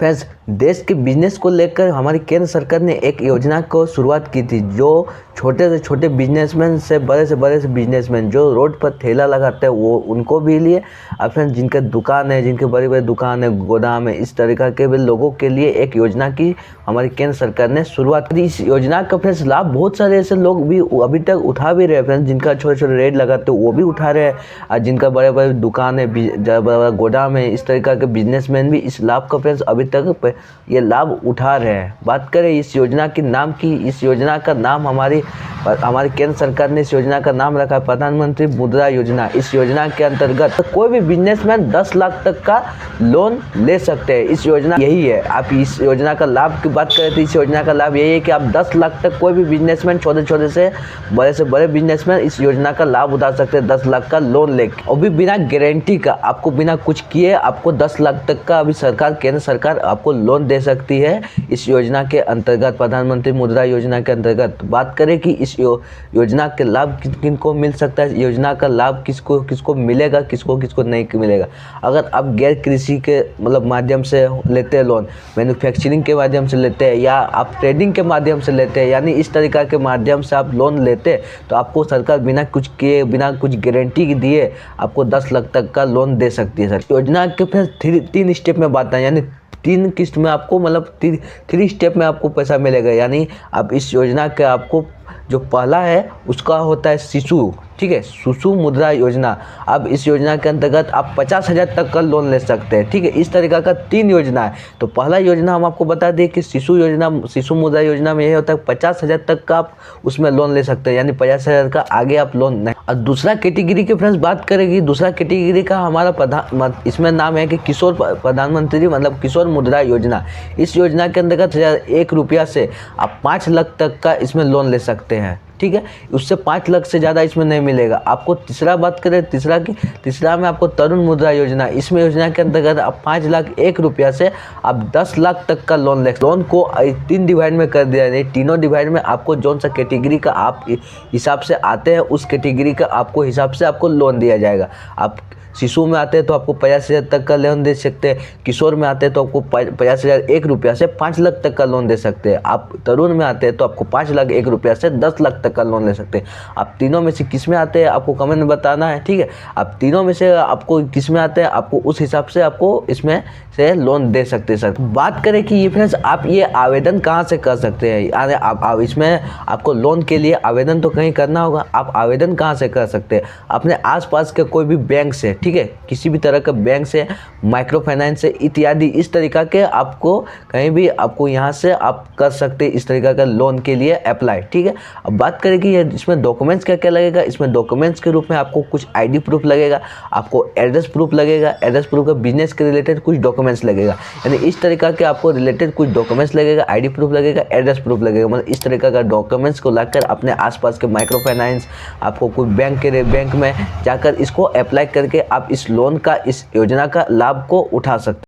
Friends, देश के business को लेकर हमारी केंद्र सरकार ने एक योजना को शुरुआत की थी, जो छोटे से छोटे बिजनेसमैन से बड़े बिजनेसमैन जो रोड पर ठेला लगाते हैं वो उनको भी लिए, और फ्रेंड्स जिनके दुकान है, जिनके बड़ी बड़ी दुकान है, गोदाम है, इस तरीक़ा के भी लोगों के लिए एक योजना की हमारी केंद्र सरकार ने शुरुआत की। इस योजना का फ्रेंड्स लाभ बहुत सारे ऐसे लोग भी अभी तक उठा भी रहे हैं फ्रेंड्स, जिनका छोटे छोटे रेट लगाते हैं वो भी उठा रहे हैं, और जिनका बड़े बड़े दुकान है, बड़ा बड़ा गोदाम है, इस तरीक़ा के बिजनेसमैन भी इस लाभ का फ्रेंड्स अभी तक ये लाभ उठा रहे हैं। बात करें इस योजना के नाम की, इस योजना का नाम हमारी केंद्र सरकार ने इस योजना का नाम रखा है प्रधानमंत्री मुद्रा योजना। इस योजना के अंतर्गत कोई भी बिजनेसमैन 10 लाख तक का लोन ले सकते हैं। इस योजना यही है, आप इस योजना का लाभ की बात करें तो इस योजना का लाभ यही है कि आप 10 लाख तक कोई भी बिजनेसमैन, छोटे से बड़े बिजनेसमैन इस योजना का लाभ उठा सकते हैं 10 लाख का लोन लेके, और भी बिना गारंटी का, आपको बिना कुछ किए आपको 10 लाख तक का अभी केंद्र सरकार आपको लोन दे सकती है इस योजना के अंतर्गत, प्रधानमंत्री मुद्रा योजना के अंतर्गत। बात करें कि इस योजना के लाभ किन को मिल सकता है, योजना का लाभ किसको मिलेगा, किसको नहीं मिलेगा। अगर आप गैर कृषि के माध्यम से लेते हैं लोन, मैन्युफैक्चरिंग के माध्यम से लेते हैं, या आप ट्रेडिंग के माध्यम से लेते हैं, यानी इस तरीक़ा के माध्यम से आप लोन लेते हैं, तो आपको सरकार बिना कुछ किए, बिना कुछ गारंटी दिए आपको 10 लाख तक का लोन दे सकती है। सर योजना के फिर 3 स्टेप में बात है, यानी 3 किस्त में आपको 3 स्टेप में आपको पैसा मिलेगा। यानी आप इस योजना के आपको जो पहला है उसका होता है शिशु, ठीक है, शिशु मुद्रा योजना। अब इस योजना के अंतर्गत आप 50,000 तक का लोन ले सकते हैं, ठीक है। इस तरीक़ा का 3 योजना है। तो पहला योजना हम आपको बता दें कि शिशु मुद्रा योजना में यह होता है 50,000 तक का आप उसमें लोन ले सकते हैं, यानी 50,000 का आगे आप लोन नहीं। और दूसरा कैटेगरी के फ्रेंड्स बात करेगी, दूसरा कैटेगरी का हमारा इसमें नाम है कि किशोर प्रधानमंत्री किशोर मुद्रा योजना। इस योजना के अंतर्गत 1 रुपया से आप 5 लाख तक का इसमें लोन ले सकते हैं, ठीक है। उससे 5 लाख से ज़्यादा इसमें नहीं मिलेगा आपको। तीसरा बात करें, तीसरा में आपको तरुण मुद्रा योजना। इसमें योजना के अंतर्गत आप 5 लाख 1 रुपया से आप 10 लाख तक का लोन ले। लोन को 3 डिवाइड में कर दिया जाए, तीनों डिवाइड में आपको जौन सा कैटेगरी का आप हिसाब से आते हैं उस कैटेगरी का आपको हिसाब से आपको लोन दिया जाएगा। आप शिशु में आते हैं तो आपको 50,000 तक का लोन दे सकते हैं, किशोर में आते हैं तो आपको 50,000 1 रुपया से 5 लाख तक का लोन दे सकते हैं, आप तरुण में आते हैं तो आपको 5 लाख 1 रुपया से 10 लाख तक का लोन ले सकते हैं। आप तीनों में से किस में आते हैं आपको कमेंट में बताना है, ठीक है। आप तीनों में से आपको किस में आते हैं, आपको उस हिसाब से आपको इसमें से लोन दे सकते हैं। सर बात करें कि ये फ्रेंड्स आप ये आवेदन कहाँ से कर सकते हैं, यानी आप इसमें आपको लोन के लिए आवेदन तो कहीं करना होगा। आप आवेदन कहाँ से कर सकते हैं, अपने आसपास के कोई भी बैंक से, ठीक है, किसी भी तरह का बैंक से, माइक्रो फाइनेंस से इत्यादि, इस तरीका के आपको कहीं भी आपको यहाँ से आप कर सकते हैं इस तरीका का लोन के लिए अप्लाई, ठीक है। अब बात करें कि इसमें डॉक्यूमेंट्स क्या क्या लगेगा। इसमें डॉक्यूमेंट्स के रूप में आपको कुछ आईडी प्रूफ लगेगा, आपको एड्रेस प्रूफ लगेगा, एड्रेस प्रूफ का बिजनेस के रिलेटेड कुछ डॉक्यूमेंट्स लगेगा, यानी इस तरीका के आपको रिलेटेड कुछ डॉक्यूमेंट्स लगेगा, आईडी प्रूफ लगेगा, एड्रेस प्रूफ लगेगा। इस तरीका का डॉक्यूमेंट्स को लाकर अपने आसपास के माइक्रो फाइनेंस, आपको कोई बैंक में जाकर इसको अप्लाई करके आप इस लोन का, इस योजना का लाभ को उठा सकते हैं।